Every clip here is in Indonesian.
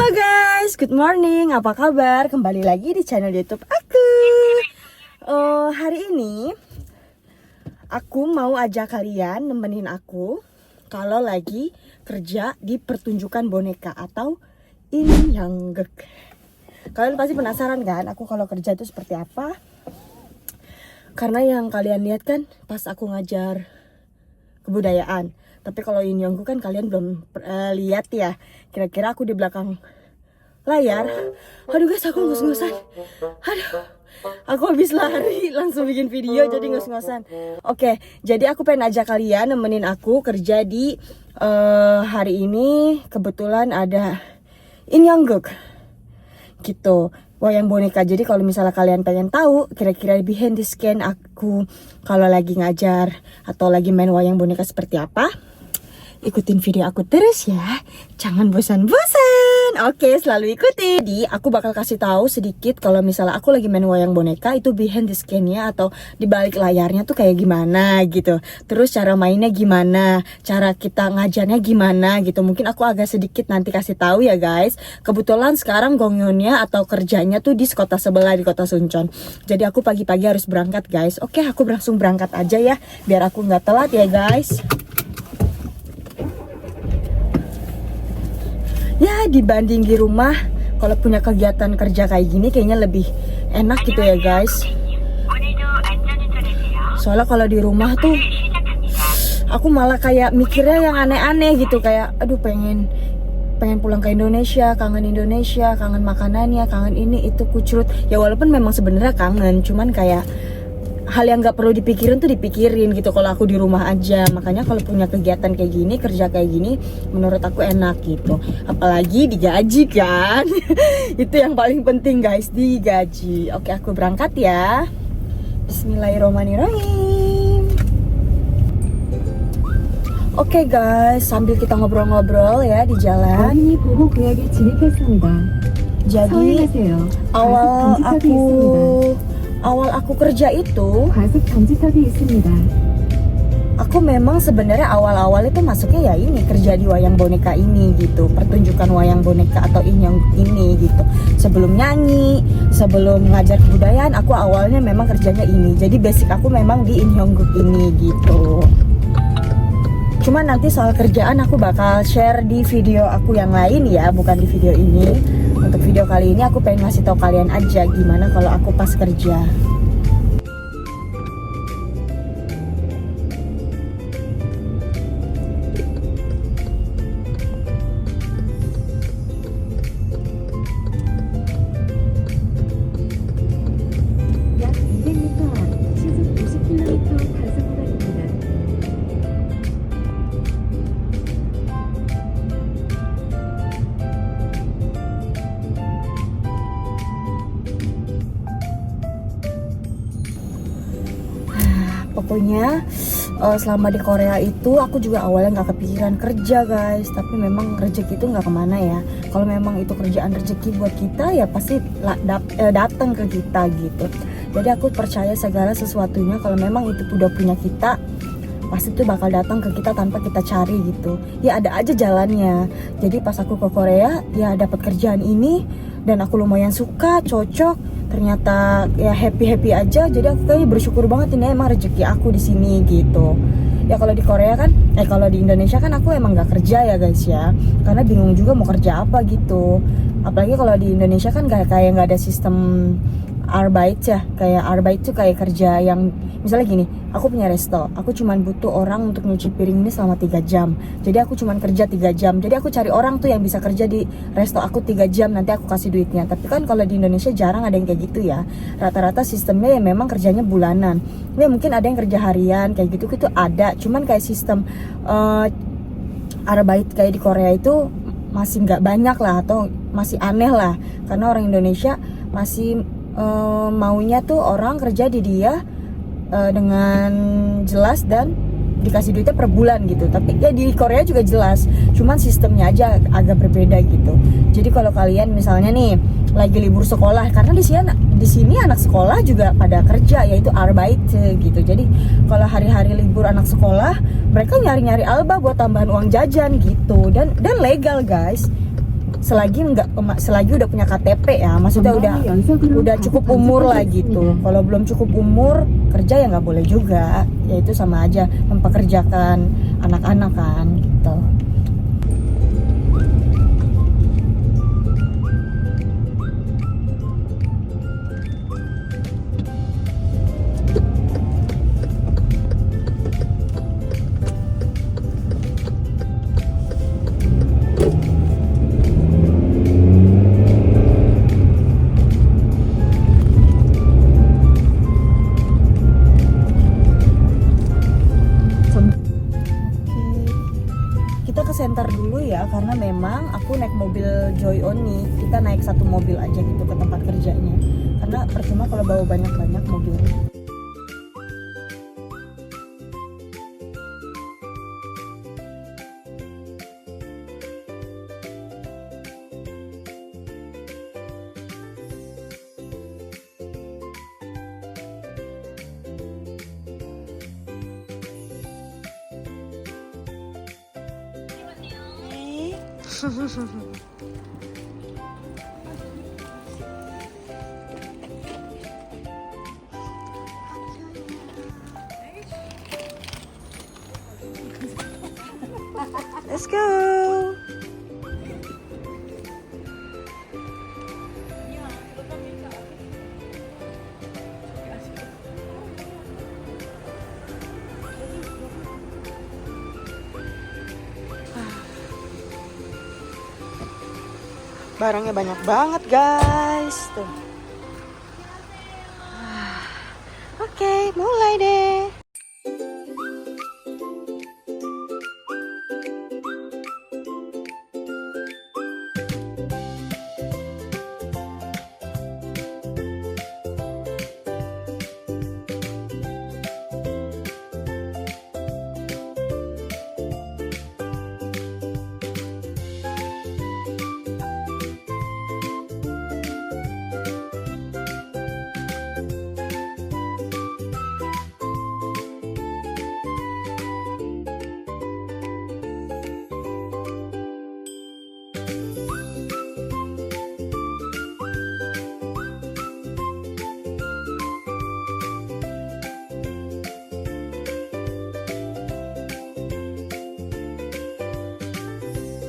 Halo guys, good morning. Apa kabar? Kembali lagi di channel YouTube aku. Hari ini aku mau ajak kalian nemenin aku kalau lagi kerja di pertunjukan boneka atau inyanggek. Kalian pasti penasaran kan aku kalau kerja itu seperti apa? Karena yang kalian lihat kan pas aku ngajar kebudayaan. Tapi kalau inyanggek kan kalian belum lihat ya. Kira-kira aku di belakang layar. Aduh guys, aku ngos-ngosan. Aduh, aku habis lari langsung bikin video jadi ngos-ngosan. Oke, jadi aku pengen ajak kalian nemenin aku kerja di hari ini. Kebetulan ada inyanggek gitu, wayang boneka. Jadi kalau misalnya kalian pengen tahu kira-kira behind the scan aku kalau lagi ngajar atau lagi main wayang boneka seperti apa, ikutin video aku terus ya, jangan bosan-bosan. Oke, selalu ikuti. Jadi aku bakal kasih tahu sedikit kalau misalnya aku lagi main wayang boneka itu behind the scan-nya atau di balik layarnya tuh kayak gimana gitu. Terus cara mainnya gimana, cara kita ngajarnya gimana gitu. Mungkin aku agak sedikit nanti kasih tahu ya guys. Kebetulan sekarang Gongyonnya atau kerjanya tuh di kota sebelah, di kota Suncheon. Jadi aku pagi-pagi harus berangkat guys. Oke, aku langsung berangkat aja ya biar aku nggak telat ya guys. Ya, dibanding di rumah, kalau punya kegiatan kerja kayak gini kayaknya lebih enak gitu ya guys. Soalnya kalau di rumah tuh aku malah kayak mikirnya yang aneh-aneh gitu, kayak aduh pengen pulang ke Indonesia, kangen makanannya, kangen ini itu kucrut. Ya walaupun memang sebenarnya kangen, cuman kayak hal yang nggak perlu dipikirin tuh dipikirin gitu kalau aku di rumah aja. Makanya kalau punya kegiatan kayak gini, kerja kayak gini, menurut aku enak gitu. Apalagi digaji kan. Itu yang paling penting guys, digaji. Oke, aku berangkat ya. Bismillahirrahmanirrahim. Oke guys, sambil kita ngobrol-ngobrol ya di jalan. Jadi awal aku kerja itu, aku memang sebenarnya awal-awal itu masuknya ya ini, kerja di wayang boneka ini gitu, pertunjukan wayang boneka atau inyanggek ini gitu. Sebelum nyanyi, sebelum ngajar kebudayaan, aku awalnya memang kerjanya ini. Jadi basic aku memang di inyanggek ini gitu. Cuma nanti soal kerjaan aku bakal share di video aku yang lain ya, bukan di video ini. Untuk video kali ini aku pengen ngasih tahu kalian aja gimana kalau aku pas kerja. Pokoknya selama di Korea itu aku juga awalnya nggak kepikiran kerja guys, tapi memang rezeki itu nggak kemana ya. Kalau memang itu kerjaan rezeki buat kita ya pasti datang ke kita gitu. Jadi aku percaya segala sesuatunya kalau memang itu udah punya kita, pasti itu bakal datang ke kita tanpa kita cari gitu. Ya ada aja jalannya. Jadi pas aku ke Korea ya dapat kerjaan ini dan aku lumayan suka, cocok. Ternyata ya happy aja. Jadi aku kayaknya bersyukur banget, ini emang rezeki aku di sini gitu. Ya kalau di Korea kan, kalau di Indonesia kan aku emang nggak kerja ya guys ya, karena bingung juga mau kerja apa gitu. Apalagi kalau di Indonesia kan kayak nggak ada sistem Arbeit ya. Kayak Arbeit tuh kayak kerja yang misalnya gini, aku punya resto, aku cuman butuh orang untuk nyuci piring ini selama 3 jam. Jadi aku cuman kerja 3 jam. Jadi aku cari orang tuh yang bisa kerja di resto aku 3 jam, nanti aku kasih duitnya. Tapi kan kalau di Indonesia jarang ada yang kayak gitu ya. Rata-rata sistemnya ya memang kerjanya bulanan. Ya mungkin ada yang kerja harian kayak gitu ada. Cuman kayak sistem Arbeit kayak di Korea itu masih nggak banyak lah, atau masih aneh lah. Karena orang Indonesia masih maunya tuh orang kerja di dia dengan jelas dan dikasih duitnya per bulan gitu. Tapi ya di Korea juga jelas, cuman sistemnya aja agak berbeda gitu. Jadi kalau kalian misalnya nih lagi libur sekolah, karena di sini anak sekolah juga pada kerja, yaitu Arbeit gitu. Jadi kalau hari-hari libur anak sekolah, mereka nyari-nyari alba buat tambahan uang jajan gitu, dan legal guys. selagi udah punya KTP ya, maksudnya udah cukup umur lah gitu. Kalau belum cukup umur kerja ya nggak boleh juga, ya itu sama aja mempekerjakan anak-anak kan gitu. Center dulu ya, karena memang aku naik mobil Joy On nih. Kita naik satu mobil aja gitu ke tempat kerjanya, karena percuma kalau bawa banyak-banyak mobilnya. Let's go. Barangnya banyak banget guys tuh. Oke, mulai deh.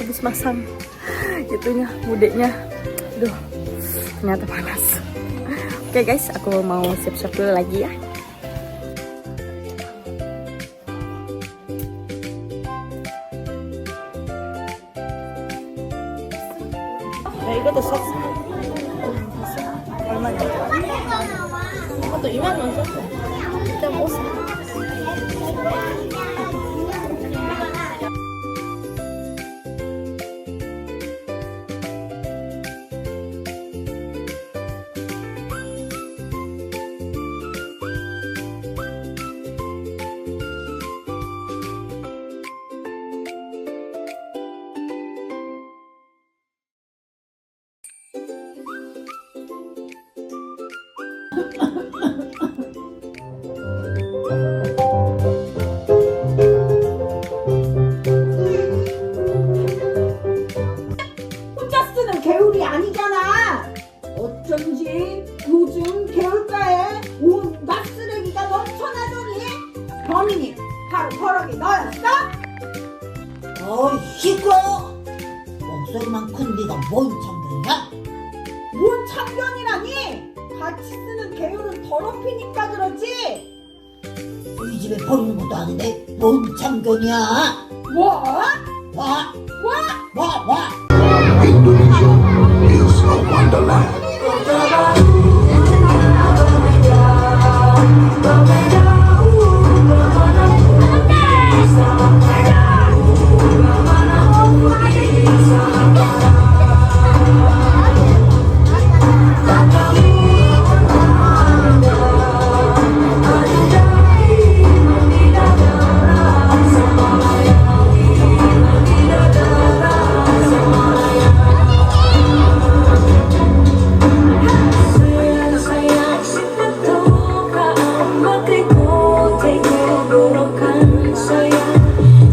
Habis masang itunya, mudeknya, aduh ternyata panas. Oke guys, aku mau siap-siap dulu lagi ya. 야, 이것도 썼어. 얼마냐? 이것도 2만 원 썼어. 일단 옷. 혼자 쓰는 개울이 아니잖아. 어쩐지 요즘 개울가에 온 맛쓰레기가 넘쳐나더니 범인이 바로 버럭이 너였어? 어이 시끄러! 목소리만 큰 네가 뭔 참견이야? 뭔 참견이라니? 같이 쓰는 개울은 더럽히니까 그러지. 우리 집에 버리는 것도 아닌데 뭔 참견이야? 뭐? 와! 뭐? 와! Indonesia is a wonderland.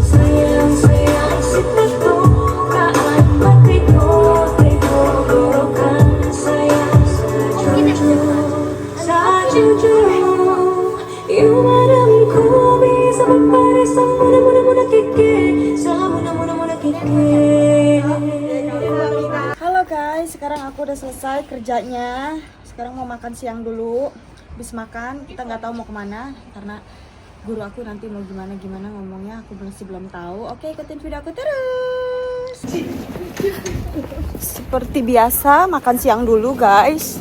Sayang, sayang, si tertukaan matiku. sekarang aku udah selesai kerjanya. Sekarang mau makan siang dulu. Habis makan kita nggak tahu mau kemana karena guru aku nanti mau gimana ngomongnya, aku masih belum tahu. Oke, ikutin video aku terus. Seperti biasa makan siang dulu guys.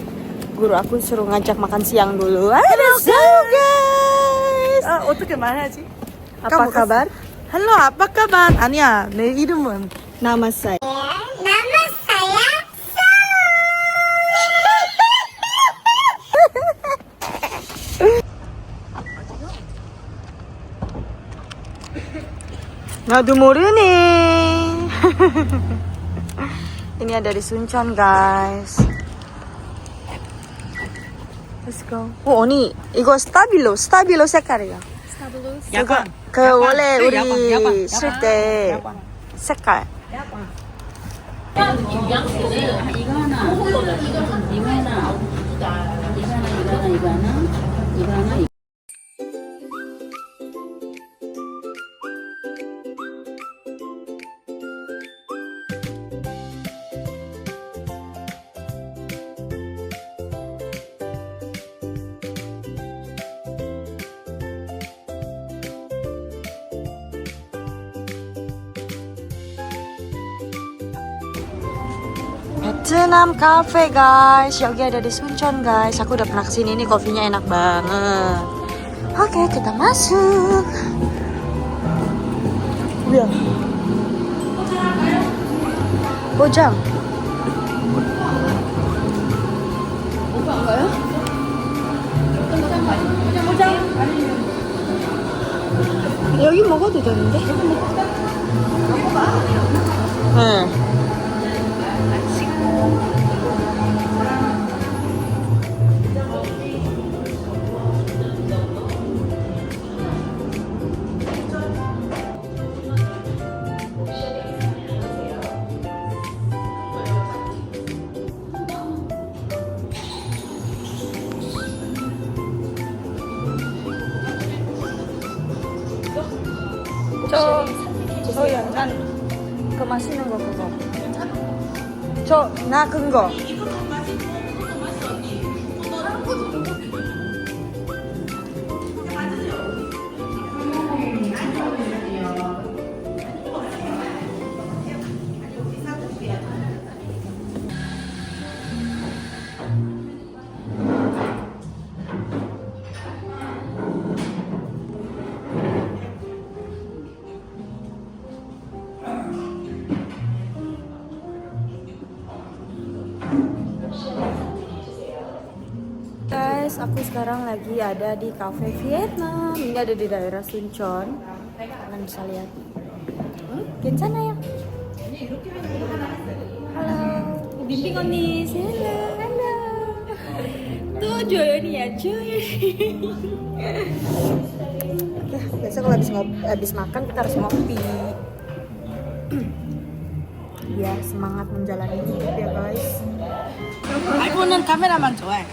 Guru aku suruh ngajak makan siang dulu. Let's go guys. 어떻게 말해야지? Apa kabar? Halo, apa kabar? 아니야, 내 이름은 Nama saya. Naду morini. Ini ada di Suncheon guys. Let's go. Oh, ini 이거 스타빌로 색깔이야. 야광. 그 원래 우리 야광. 쓸 때 색깔. Betenam Cafe guys, Yogi ada di Suncheon guys. Aku udah pernah kesini, ini kopinya enak banget. Oke, kita masuk. Ya. Bojang. Opa enggak ya? Bojang. 여기 먹어도 되는데? 네. 저 약간 그 맛있는 거 그거. 나 큰 거. Guys, aku sekarang lagi ada di Cafe Vietnam. Ini ada di daerah Suncheon. Kalian bisa lihat. 괜찮아 ya? Halo, bimbing 언니. Halo. Tuh Joyoni ya, Joyoni. Oke, biasa kalau habis makan kita harus ngopi. Biar semangat menjalani hidup ya guys. 아이고는 카메라만 좋아해.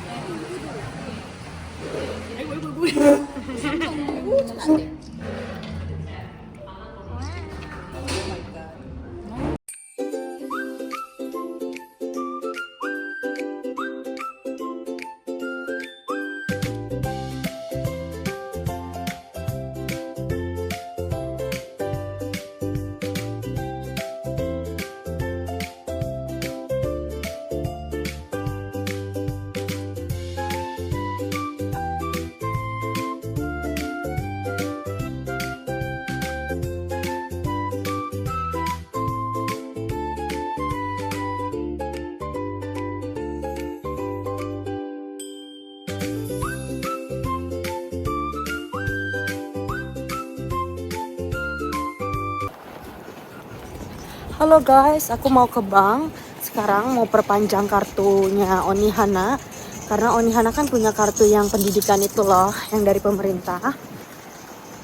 Halo guys, aku mau ke bank. Sekarang mau perpanjang kartunya Onihana. Karena Onihana kan punya kartu yang pendidikan itu loh, yang dari pemerintah.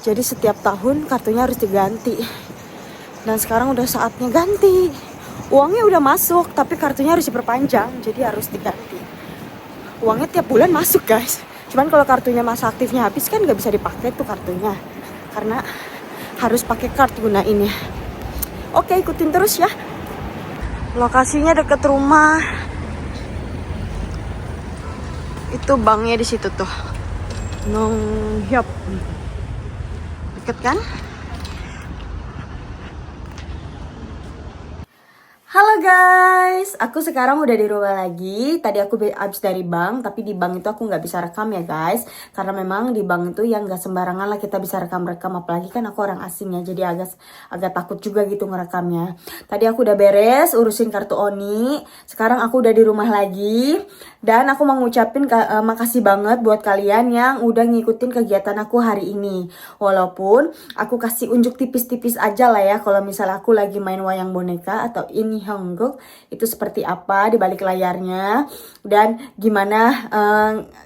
Jadi setiap tahun kartunya harus diganti. Dan sekarang udah saatnya ganti. Uangnya udah masuk, tapi kartunya harus diperpanjang, jadi harus diganti. Uangnya tiap bulan masuk guys. Cuman kalau kartunya masa aktifnya habis kan nggak bisa dipakai tuh kartunya. Karena harus pakai kartu gunainnya. Oke, ikutin terus ya. Lokasinya deket rumah. Itu banknya di situ tuh. Nong Hyop. Deket kan? Halo guys, aku sekarang udah di rumah lagi. Tadi aku habis dari bank, tapi di bank itu aku nggak bisa rekam ya guys. Karena memang di bank itu yang nggak sembarangan lah kita bisa rekam-rekam. Apalagi kan aku orang asing ya, jadi agak takut juga gitu ngerekamnya. Tadi aku udah beres urusin kartu Oni. Sekarang aku udah di rumah lagi. Dan aku mau ngucapin makasih banget buat kalian yang udah ngikutin kegiatan aku hari ini. Walaupun aku kasih unjuk tipis-tipis aja lah ya kalau misalnya aku lagi main wayang boneka atau ini Hangguk itu seperti apa di balik layarnya dan gimana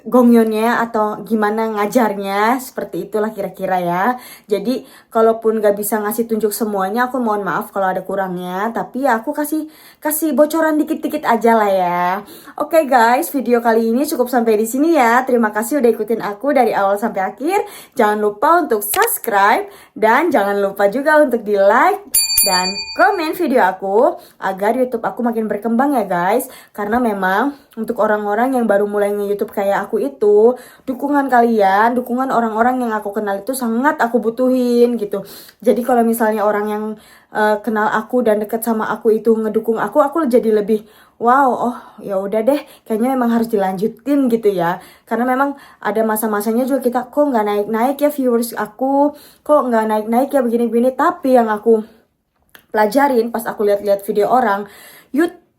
gongyonnya atau gimana ngajarnya, seperti itulah kira-kira ya. Jadi kalaupun gak bisa ngasih tunjuk semuanya, aku mohon maaf kalau ada kurangnya, tapi ya aku kasih bocoran dikit-dikit aja lah ya. Oke guys, video kali ini cukup sampai di sini ya. Terima kasih udah ikutin aku dari awal sampai akhir. Jangan lupa untuk subscribe dan jangan lupa juga untuk di like dan komen video aku agar YouTube aku makin berkembang ya guys. Karena memang untuk orang-orang yang baru mulai nge-YouTube kayak aku itu, dukungan kalian, dukungan orang-orang yang aku kenal itu sangat aku butuhin gitu. Jadi kalau misalnya orang yang kenal aku dan deket sama aku itu ngedukung aku jadi lebih wow, oh ya udah deh, kayaknya memang harus dilanjutin gitu ya. Karena memang ada masa-masanya juga kita kok nggak naik-naik ya viewers aku, kok nggak naik-naik ya begini-begini. Tapi yang aku pelajarin pas aku lihat-lihat video orang,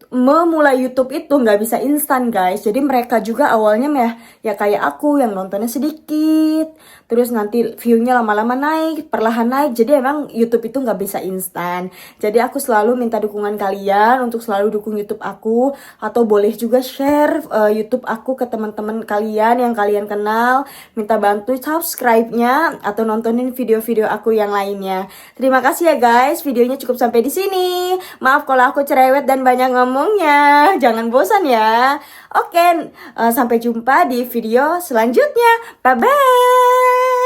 memulai YouTube itu nggak bisa instan guys. Jadi mereka juga awalnya ya kayak aku yang nontonnya sedikit, terus nanti view-nya lama-lama naik, perlahan naik. Jadi emang YouTube itu nggak bisa instan. Jadi aku selalu minta dukungan kalian untuk selalu dukung YouTube aku, atau boleh juga share YouTube aku ke teman-teman kalian yang kalian kenal. Minta bantu subscribe-nya atau nontonin video-video aku yang lainnya. Terima kasih ya guys. Videonya cukup sampai di sini. Maaf kalau aku cerewet dan banyak ngomongnya. Jangan bosan ya. Oke, sampai jumpa di video selanjutnya. Bye bye.